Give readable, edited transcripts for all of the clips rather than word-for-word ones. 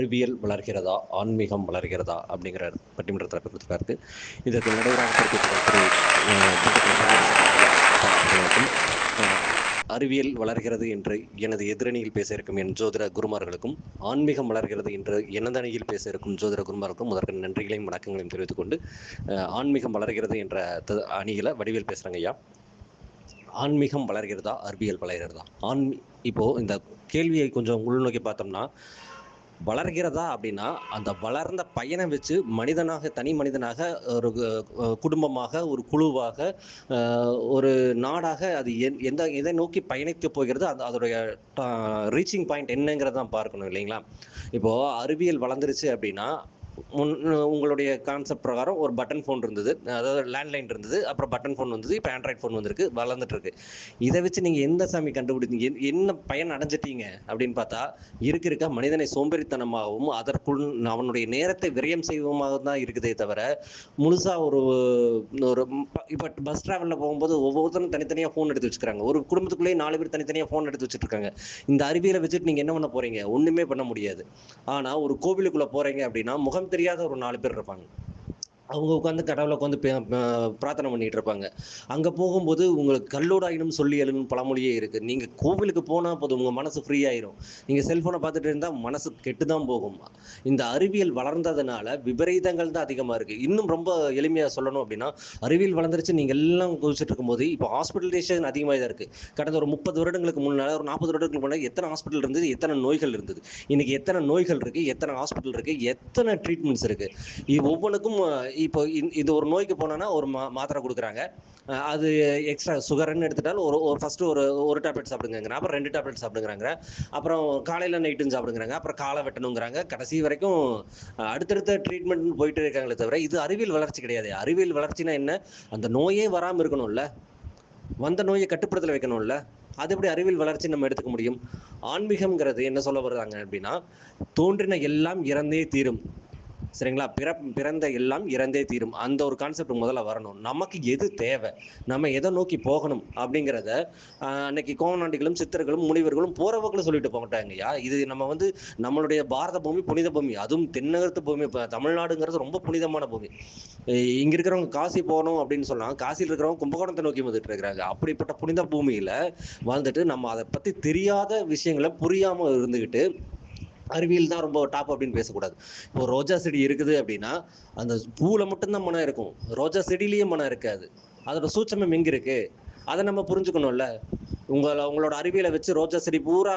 அறிவியல் வளர்கிறதா, ஆன்மீகம் வளர்கிறதா அப்படிங்கிற பட்டிமன்ற தலைப்பு கொடுத்துருக்காரு. இதற்கு நடுவராக பொறுப்பேற்றுள்ள திரு திண்டுக்கல் சண்முகசுந்தரம் ஐயா அவர்களுக்கும், அறிவியல் வளர்கிறது என்று எனது எதிரணியில் பேச இருக்கும் என் ஜோதிட குருமார்களுக்கும், ஆன்மீகம் வளர்கிறது என்று எனது அணியில் பேச இருக்கும் ஜோதிட குருமார்களுக்கும் முதற்கு நன்றிகளையும் வணக்கங்களையும் தெரிவித்துக் கொண்டு, ஆன்மீகம் வளர்கிறது என்ற அணியில வடிவேல் பேசுறாங்க ஐயா. ஆன்மீகம் வளர்கிறதா, அறிவியல் வளர்கிறதா? இப்போ இந்த கேள்வியை கொஞ்சம் உள்நோக்கி பார்த்தோம்னா, வளர்கிறதா அப்படின்னா அந்த வளர்ந்த பையனை வச்சு மனிதனாக, தனி மனிதனாக, ஒரு குடும்பமாக, ஒரு குழுவாக, ஒரு நாடாக அது எதை நோக்கி பயணிக்க போகிறது, அதோடைய ரீச்சிங் பாயிண்ட் என்னங்கிறத தான் பார்க்கணும் இல்லைங்களா? இப்போ அறிவியல் வளர்ந்துருச்சு அப்படின்னா, உங்களுடைய கான்செப்ட் பிரகாரம் ஒரு பட்டன் ஃபோன் இருந்தது, அதாவது லேண்ட்லைன் இருந்தது, அப்புறம் பட்டன் ஃபோன் வந்தது, இப்போ ஆண்ட்ராய்ட் ஃபோன் வந்திருக்கு, வளர்ந்துட்டு இருக்கு. இதை வச்சு நீங்கள் எந்த சாமி கண்டுபிடித்தீங்க, என்ன பயன் அடைஞ்சிட்டீங்க அப்படின்னு பார்த்தா, இருக்க மனிதனை சோம்பேறித்தனமாகவும் அதற்குள் அவனுடைய நேரத்தை விரயம் செய்வமாக தான் இருக்குதே தவிர, முழுசாக ஒரு இப்போ பஸ் டிராவலில் போகும்போது ஒவ்வொருத்தரும் தனித்தனியாக ஃபோன் எடுத்து வச்சுக்கிறாங்க. ஒரு குடும்பத்துக்குள்ளேயே 4 பேர் தனித்தனியாக ஃபோன் எடுத்து வச்சுட்டு இருக்காங்க. இந்த அறிவியலை வச்சுட்டு நீங்கள் என்ன பண்ண போறீங்க? ஒன்றுமே பண்ண முடியாது. ஆனால் ஒரு கோவிலுக்குள்ளே போறீங்க அப்படின்னா முகம் தெரியாத ஒரு 4 பேர் இருப்பாங்க. அவங்க உட்காந்து கடவுளை உட்காந்து பிரார்த்தனை பண்ணிட்டு இருப்பாங்க. அங்கே போகும்போது உங்களுக்கு கல்லோடாயினும் சொல்லி எழுன்னு பழமொழியே இருக்குது. நீங்கள் கோவிலுக்கு போனால் போதும், உங்கள் மனசு ஃப்ரீ ஆயிரும். நீங்கள் செல்ஃபோனை பார்த்துட்டு இருந்தால் மனசு கெட்டு தான் போகும். இந்த அறிவியல் வளர்ந்ததுனால விபரீதங்கள் தான் அதிகமாக இருக்குது. இன்னும் ரொம்ப எளிமையாக சொல்லணும் அப்படின்னா, அறிவியல் வளர்ந்துருச்சு நீங்கள் எல்லாம் குதிச்சுட்டு இருக்கும்போது இப்போ ஹாஸ்பிட்டலைசேஷன் அதிகமாக தான் இருக்குது. கடந்த ஒரு 30 வருடங்களுக்கு முன்னால், ஒரு 40 வருடங்களுக்கு முன்னாடி எத்தனை ஹாஸ்பிட்டல் இருந்தது, எத்தனை நோய்கள் இருந்தது, இன்னைக்கு எத்தனை நோய்கள் இருக்குது, எத்தனை ஹாஸ்பிட்டல் இருக்குது, எத்தனை ட்ரீட்மெண்ட்ஸ் இருக்குது. இது ஒவ்வொன்றுக்கும் இப்போ இது ஒரு நோய்க்கு போனோன்னா ஒரு மாத்திரை கொடுக்குறாங்க. அது எக்ஸ்ட்ரா சுகர்னு எடுத்துட்டாலும் ஒரு ஃபர்ஸ்ட் ஒரு டேப்லெட் சாப்பிடுங்கிறாங்க, அப்புறம் 2 டேப்லெட் சாப்பிடுங்கிறாங்க, அப்புறம் காலையில் நைட்டுன்னு சாப்பிடுங்கிறாங்க, அப்புறம் காலை வெட்டணுங்கிறாங்க. கடைசி வரைக்கும் அடுத்தடுத்த ட்ரீட்மெண்ட் போயிட்டு இருக்காங்களே தவிர இது அறிவியல் வளர்ச்சி கிடையாது. அறிவியல் வளர்ச்சினா என்ன? அந்த நோயே வராமல் இருக்கணும்ல, வந்த நோயை கட்டுப்படுத்தல வைக்கணும்ல. அது எப்படி அறிவியல் வளர்ச்சி நம்ம எடுத்துக்க முடியும்? ஆன்மீகம்ங்கிறது என்ன சொல்ல வருதாங்க அப்படின்னா, தோன்றின எல்லாம் இறந்தே தீரும், சரிங்களா? பிறந்த எல்லாம் இறந்தே தீரும். அந்த ஒரு கான்செப்ட் முதல்ல வரணும். நமக்கு எது தேவை, நம்ம எதை நோக்கி போகணும் அப்படிங்கிறத அன்னைக்கு கோவனாண்டிகளும் சித்தர்களும் முனிவர்களும் போறவர்களும் சொல்லிட்டு போகட்டாங்கய்யா. இது நம்ம நம்மளுடைய பாரத பூமி புனித பூமி, அதுவும் தென்னகத்து பூமி. இப்போ தமிழ்நாடுங்கிறது ரொம்ப புனிதமான பூமி. இங்க இருக்கிறவங்க காசி போகணும் அப்படின்னு சொன்னா, காசியில் இருக்கிறவங்க கும்பகோணத்தை நோக்கி வந்துட்டு இருக்கிறாங்க. அப்படிப்பட்ட புனித பூமியில வாழ்ந்துட்டு நம்ம அதை பத்தி தெரியாத விஷயங்களை புரியாம இருந்துகிட்டு அறிவியல் தான் ரொம்ப டாப் அப்படின்னு பேசக்கூடாது. இப்போ ரோஜா செடி இருக்குது அப்படின்னா அந்த பூவில் மட்டும்தான் மனம் இருக்கும், ரோஜா செடியிலேயே மனம் இருக்காது. அதோட சூட்சமம் எங்க இருக்கு, அதை நம்ம புரிஞ்சுக்கணும்ல. உங்களோட அறிவியலை வச்சு ரோஜா செடி பூரா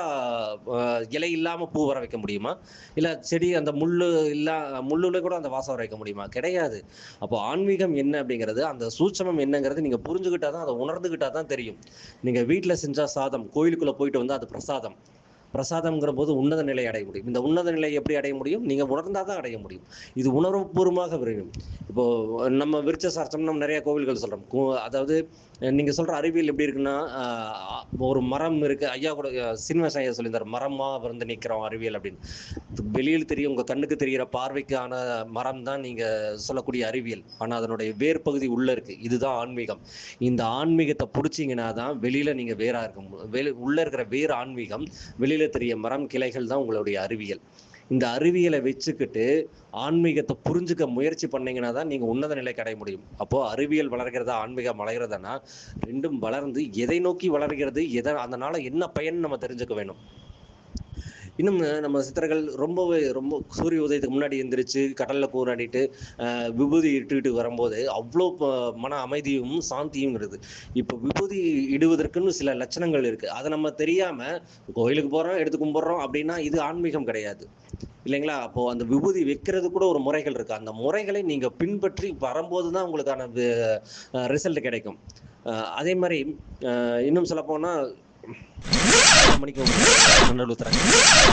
இலை இல்லாம பூ வர வைக்க முடியுமா? இல்ல செடி அந்த முள்ளுல கூட அந்த வாசம் வர வைக்க முடியுமா? கிடையாது. அப்போ ஆன்மீகம் என்ன அப்படிங்கிறது, அந்த சூட்சமம் என்னங்கிறது நீங்க புரிஞ்சுக்கிட்டாதான், அதை உணர்ந்துகிட்டாதான் தெரியும். நீங்க வீட்டுல செஞ்சா சாதம், கோயிலுக்குள்ள போயிட்டு வந்தா அது பிரசாதம். பிரசாதம்ங்கிற போது உன்னத நிலை அடைய முடியும். இந்த உன்னத நிலை எப்படி அடைய முடியும்? நீங்க உணர்ந்தாதான் அடைய முடியும். இது உணர்வுபூர்வமாக விரையும். இப்போ நம்ம விருட்ச சாஸ்திரம், நம்ம நிறைய கோவில்கள் சொல்றோம். அதாவது நீங்க சொல்ற அறிவியல் எப்படி இருக்குன்னா, ஒரு மரம் இருக்கு. ஐயா கூட சீனிவாச ஐயா சொல்லியிருந்தார், மரமா நிக்கிறோம் அறிவியல் அப்படின்னு. வெளியில் தெரியும், உங்க கண்ணுக்கு தெரிகிற பார்வைக்கான மரம் தான் நீங்க சொல்லக்கூடிய அறிவியல். ஆனா அதனுடைய வேர் பகுதி உள்ள இருக்கு. இதுதான் ஆன்மீகம். இந்த ஆன்மீகத்தை பிடிச்சிங்கன்னா தான் வெளியில நீங்க வேறா இருக்க. உள்ள இருக்கிற வேர் ஆன்மீகம், வெளியில தெரிய மரம் கிளைகள் தான் உங்களுடைய அறிவியல். இந்த அறிவியலை வச்சுக்கிட்டு ஆன்மீகத்தை புரிஞ்சுக்க முயற்சி பண்ணீங்கன்னா தான் நீங்க உன்னத நிலைக்கு அடைய முடியும். அப்போ அறிவியல் வளர்கிறதா, ஆன்மீகம் வளர்கிறதுனா, ரெண்டும் வளர்ந்து எதை நோக்கி வளர்கிறது, அதனால என்ன பயன் நம்ம தெரிஞ்சுக்க வேணும். இன்னும் நம்ம சித்தர்கள் ரொம்ப சூரிய உதயத்துக்கு முன்னாடி எந்திரிச்சு கடல்ல கூறாடிட்டு விபூதி இட்டுக்கிட்டு வரும்போது அவ்வளோ மன அமைதியும் சாந்தியும் இருக்குது. இப்போ விபூதி இடுவதற்குன்னு சில லட்சணங்கள் இருக்கு. அதை நம்ம தெரியாம கோயிலுக்கு போறோம், எடுத்து கும்பிடுறோம் அப்படின்னா இது ஆன்மீகம் கிடையாது இல்லைங்களா? அப்போ அந்த விபூதி வைக்கிறது கூட ஒரு முறைகள் இருக்கு. அந்த முறைகளை நீங்க பின்பற்றி வரும்போதுதான் உங்களுக்கான ரிசல்ட் கிடைக்கும். அதே மாதிரி இன்னும் சொல்ல போனா மணிக்கு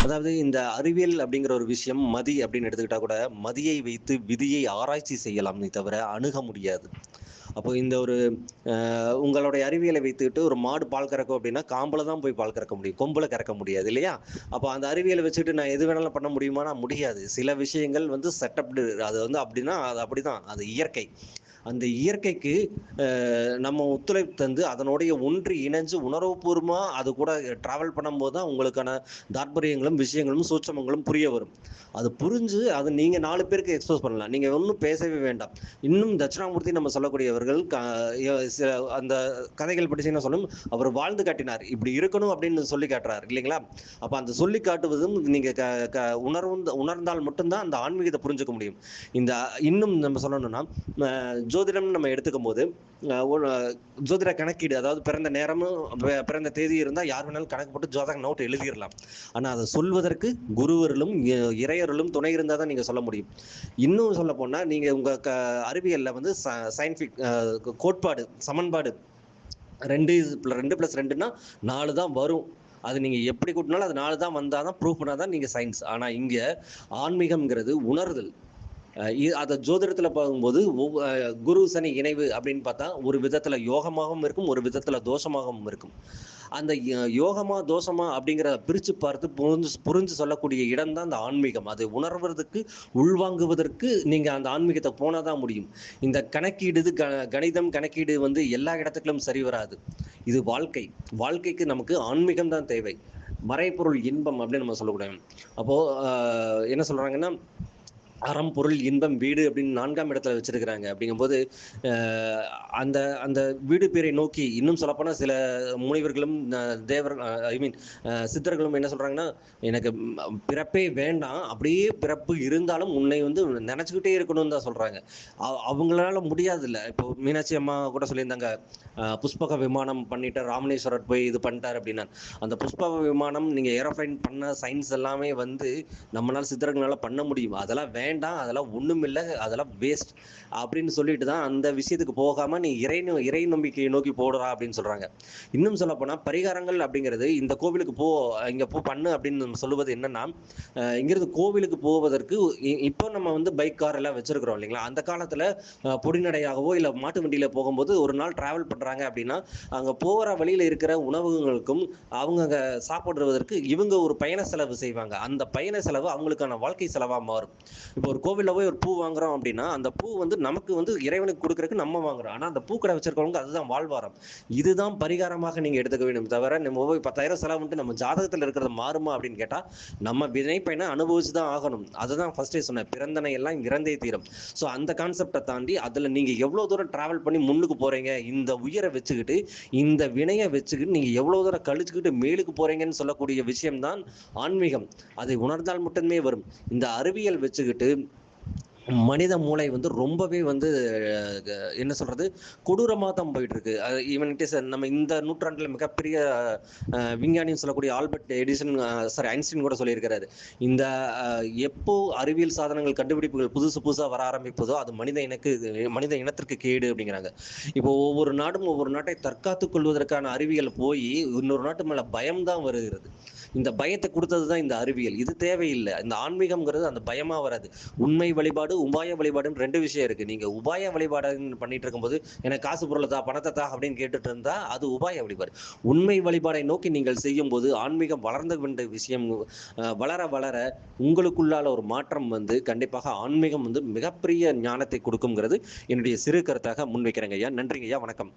அதாவது இந்த அறிவியல் அப்படிங்கிற ஒரு விஷயம், மதி அப்படின்னு எடுத்துக்கிட்டா கூட, மதியை வைத்து விதியை ஆராய்ச்சி செய்யலாம்னே தவிர அணுக முடியாது. அப்போ இந்த ஒரு உங்களுடைய அறிவியலை வைத்துக்கிட்டு ஒரு மாடு பால் கறக்கும் அப்படின்னா காம்புல தான் போய் பால் கறக்க முடியும், கொம்புல கறக்க முடியாது இல்லையா? அப்போ அந்த அறிவியலை வச்சுக்கிட்டு நான் எது வேணாலும் பண்ண முடியுமானா முடியாது. சில விஷயங்கள் செட்டப்டு, அது அப்படின்னா அது அப்படிதான், அது இயற்கை. அந்த இயற்கைக்கு நம்ம ஒத்துழைப்பு தந்து அதனுடைய ஒன்றி இணைஞ்சு உணர்வுபூர்வமா அது கூட டிராவல் பண்ணும்போது தான் உங்களுக்கான தாற்பயங்களும் விஷயங்களும் சூட்சமங்களும் புரிய வரும். அது புரிஞ்சு அது நீங்க 4 பேருக்கு எக்ஸ்போஸ் பண்ணலாம். நீங்க ஒன்றும் பேசவே வேண்டாம். இன்னும் தட்சிணாமூர்த்தி நம்ம சொல்லக்கூடியவர்கள் அந்த கதைகள் படிச்சீங்கன்னா சொல்லும், அவர் வாழ்ந்து காட்டினார். இப்படி இருக்கணும் அப்படின்னு சொல்லி காட்டுறார் இல்லைங்களா? அப்ப அந்த சொல்லி காட்டுவதும் நீங்க உணர்ந்தால் மட்டும்தான் அந்த ஆன்மீகத்தை புரிஞ்சுக்க முடியும். இந்த இன்னும் நம்ம சொல்லணும்னா ஜோதிடம் நம்ம எடுத்துக்கும் போது ஜோதிட கணக்கீடு, அதாவது பிறந்த நேரமும் பிறந்த தேதி இருந்தா யார் வேணாலும் கணக்கு போட்டு ஜோதக நோட் எழுதிடலாம். ஆனா அதை சொல்வதற்கு குருவர்களும் இறையர்களும் துணை இருந்தா தான் நீங்க சொல்ல முடியும். இன்னும் சொல்ல போனா நீங்க உங்க அறிவியல்ல வந்து சயின்டிபிக் கோட்பாடு சமன்பாடு 2+2 4 தான் வரும். அது நீங்க எப்படி கூட்டினாலும் அது 4 தான் வந்தாதான் ப்ரூவ் பண்ணாதான் நீங்க சயின்ஸ். ஆனா இங்க ஆன்மீகம்ங்கிறது உணர்தல். அதை ஜோதிடத்துல பார்க்கும்போது குரு சனி இணைவு அப்படின்னு பார்த்தா ஒரு விதத்துல யோகமாகவும் இருக்கும், ஒரு விதத்துல தோஷமாகவும் இருக்கும். அந்த யோகமா தோஷமா அப்படிங்கிற பிரிச்சு பார்த்து புரிஞ்சு சொல்லக்கூடிய இடம் தான் அந்த ஆன்மீகம். அதை உணர்வதற்கு உள்வாங்குவதற்கு நீங்க அந்த ஆன்மீகத்தை போனாதான் முடியும். இந்த கணக்கீடு கணிதம் கணக்கீடு வந்து எல்லா இடத்துக்களும் சரி வராது. இது வாழ்க்கைக்கு நமக்கு ஆன்மீகம் தான் தேவை. மறைபொருள் இன்பம் அப்படின்னு நம்ம சொல்லக்கூடாது. அப்போ என்ன சொல்றாங்கன்னா, அறம் பொருள் இன்பம் வீடு அப்படின்னு 4ஆம் இடத்துல வச்சிருக்கிறாங்க. அப்படிங்கும்போது அந்த அந்த வீடு பேரை நோக்கி இன்னும் சொல்லப்போனா சில முனிவர்களும் தேவர் சித்தர்களும் என்ன சொல்றாங்கன்னா, எனக்கு பிறப்பே வேண்டாம், அப்படியே பிறப்பு இருந்தாலும் உன்னை வந்து நினைச்சுக்கிட்டே இருக்கணும்னு தான் சொல்றாங்க. அவங்களால முடியாது இல்லை. இப்போ மீனாட்சி அம்மா கூட சொல்லியிருந்தாங்க, புஷ்பக விமானம் பண்ணிட்டு ராமேஸ்வரர் போய் இது பண்ணிட்டார் அப்படின்னா, அந்த புஷ்பக விமானம் நீங்க ஏரோப்ளைன் பண்ண சயின்ஸ் எல்லாமே வந்து நம்மளால சித்தர்களால பண்ண முடியும். அதெல்லாம் வேண்டாம், அதெல்லாம் ஒண்ணும் இல்லை, அதெல்லாம் வேஸ்ட் அப்படின்னு சொல்லிட்டு தான் அந்த விஷயத்துக்கு போகாம நீ இறை நம்பிக்கையை நோக்கி போடுறா அப்படின்னு சொல்றாங்க. இன்னும் சொல்ல போனா பரிகாரங்கள் அப்படிங்கிறது இந்த கோவிலுக்கு இங்க பண்ணு அப்படின்னு சொல்லுவது என்னன்னா, இங்கிருந்து கோவிலுக்கு போவதற்கு இப்போ நம்ம வந்து பைக் கார் எல்லாம் வச்சிருக்கிறோம் இல்லைங்களா? அந்த காலத்துல பொடிநடையாகவோ இல்ல மாட்டு வண்டியில போகும்போது ஒரு நாள் டிராவல் பண்றாங்க அப்படின்னா, அங்க போற வழியில இருக்கிற உணவுகளுக்கும் அவங்க சாப்பிடுவதற்கு இவங்க ஒரு பயண செலவு செய்வாங்க. அந்த பயண செலவு அவங்களுக்கான வாழ்க்கை செலவா மாறும். இப்போ ஒரு கோவில்ல போய் ஒரு பூ வாங்குறோம் அப்படின்னா, அந்த பூ வந்து நமக்கு வந்து இறைவனுக்கு கொடுக்கறதுக்கு நம்ம வாங்குறோம். ஆனா அந்த பூக்கடை வச்சிருக்கவங்க அதுதான் வாழ்வாரம். இதுதான் பரிகாரமாக நீங்க எடுத்துக்க வேண்டும். தவிர நம்ம போய் 10,000 செலவுன்ட்டு நம்ம ஜாதகத்துல இருக்கிறது மாறுமா அப்படின்னு கேட்டா, நம்ம வினை பயனை அனுபவிச்சுதான் ஆகணும். அதுதான் ஃபர்ஸ்டே சொன்னேன், பிறந்தனை எல்லாம் இறந்தே தீரும். ஸோ அந்த கான்செப்டை தாண்டி அதுல நீங்க எவ்வளவு தூரம் டிராவல் பண்ணி முன்னுக்கு போறீங்க, இந்த உயிரை வச்சுக்கிட்டு இந்த வினையை வச்சுக்கிட்டு நீங்க எவ்வளவு தூரம் கழிச்சுக்கிட்டு மேலுக்கு போறீங்கன்னு சொல்லக்கூடிய விஷயம்தான் ஆன்மீகம். அதை உணர்ந்தால் மட்டுமே வரும். இந்த அறிவியல் வச்சுக்கிட்டு மனித மூளை வந்து ரொம்பவே வந்து என்ன சொல்றது, கொடூரமாக தான் போயிட்டு இருக்கு. ஈவன் இட் இஸ் நம்ம இந்த நூற்றாண்டில் மிகப்பெரிய விஞ்ஞானின்னு சொல்லக்கூடிய ஆல்பர்ட் எடிசன், ஐன்ஸ்டீன் கூட சொல்லியிருக்கிறாரு, இந்த எப்போ அறிவியல் சாதனங்கள் கண்டுபிடிப்புகள் புதுசா வர ஆரம்பிப்பதோ அது மனித இனத்திற்கு கேடு அப்படிங்கிறாங்க. இப்போ ஒவ்வொரு நாடும் ஒவ்வொரு நாட்டை தற்காத்துக் கொள்வதற்கான அறிவியல் போய் இன்னொரு நாட்டு மேல பயம் தான் வருகிறது. இந்த பயத்தை கொடுத்ததுதான் இந்த அறிவியல். இது தேவையில்லை. இந்த ஆன்மீகம்ங்கிறது அந்த பயமா வராது. உண்மை வழிபாடு உபாய வழிபாடுன்னு 2 விஷயம் இருக்கு. நீங்க உபாய வழிபாடு பண்ணிட்டு இருக்கும்போது எனக்கு காசு பொருளை தா பணத்தை தா அப்படின்னு கேட்டுட்டு இருந்தா அது உபாய வழிபாடு. உண்மை வழிபாடை நோக்கி நீங்கள் செய்யும் போது ஆன்மீகம் வளர்ந்து கொண்ட விஷயம் வளர வளர உங்களுக்குள்ளால ஒரு மாற்றம் வந்து கண்டிப்பாக ஆன்மீகம் வந்து மிகப்பெரிய ஞானத்தை கொடுக்குங்கிறது என்னுடைய சிறு கருத்தாக முன்வைக்கிறேங்க ஐயா. நன்றிங்க ஐயா. வணக்கம்.